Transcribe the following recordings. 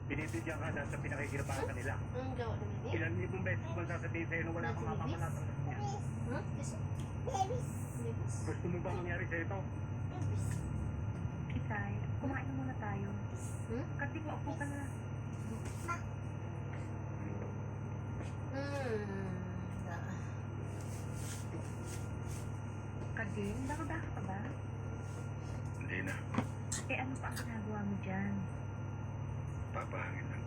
Binibigyan ka dahil sa pinakikirapan ka nila. Ang gawa naman eh. Ilan libong beses mo sasabihin sa'yo na wala kang mapapalatan sa kanya. Kasi? Gusto mo ba mangyari sa ito? Itay, kumain na muna tayo. Kating, maupo ka na. Kading, baka ka ba? Hindi na. Eh ano pa ang ginagawa mo dyan? Papahangin lang.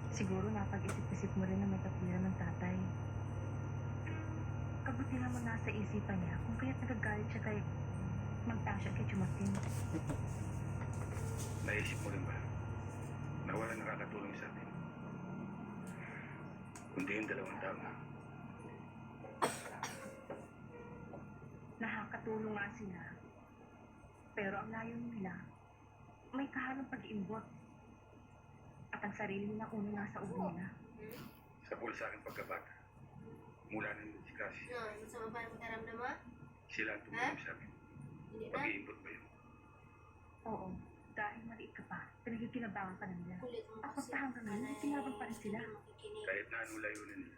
Siguro napag-isip-isip mo rin na may katwiran ng tatay. Kabuti naman nasa isipan niya kung kaya't nagagalit siya kay Magtasya kay Chumatin. Naisip mo rin ba? Na wala nakakatulong sa atin. Kundi yung dalawang tao na. Nakakatulong nga sila. Pero ang layo nila, may kahalong pag-iimbot. At ang sarili nila uno nasa ulo nila. Sa pula sa akin pagkabata, mula nang si Cassie, Masama ba ang magkaramdam mo? sila ang tumulong sa akin. Hindi na? Pag-iimbot ba yun? Oo, dahil maliit ka pa, pinagkikinabangan ka na nila. Kulit mo At kasi. pagtahanggang ngayon, kinabang pa rin sila. Makikinig. Kahit na anong layunin nila,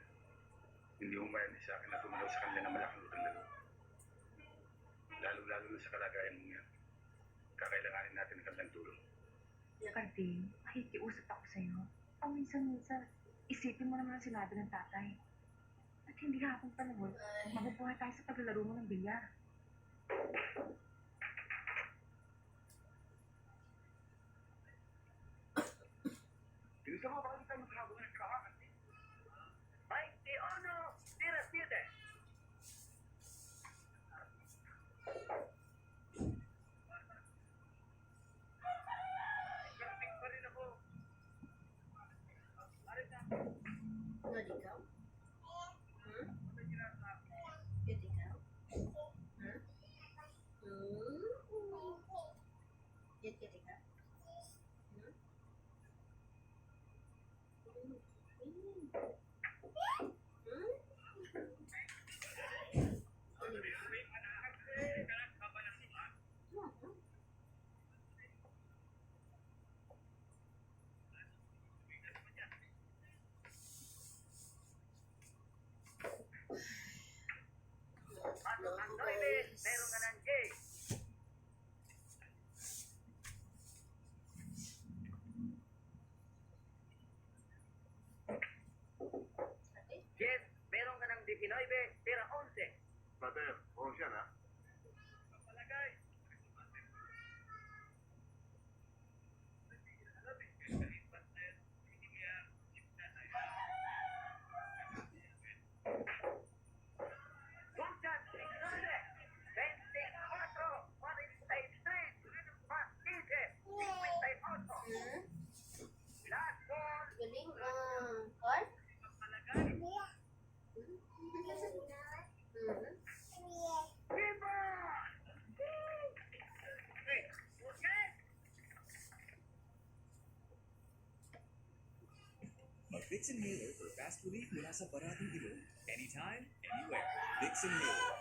hindi umayan sa akin na tumulaw sa kanila na malaking utang na loob. Lalo-lalo na sa kalagayan mo yan. Kakailanganin natin ng kanilang tulong. Kading, makikiusap ako sa'yo. O minsan-minsan, isipin mo naman ang sinabi ng tatay. At hindi hapong panahon, mabubuhay tayo sa paglalaro mo ng bilyar. Gusto mo ba kasi tayo magkakabuhan ng kakakan? 21-17. Galing pa rin ako. Ngad ikaw? Ngad ikaw? Ngad ka ikaw? Meron ka ng Jay. Yes, meron ka ng 19, tira 11. Brother, oras yan ha? Palagay. Sultan, 600, 24, 46, más 15, 58. Last ball. Galing, Carl? Viva! Hey, okay? Mag-Vicks Inhaler for fast relief mula sa baratong ilong. Anytime, anywhere. Vicks Inhaler.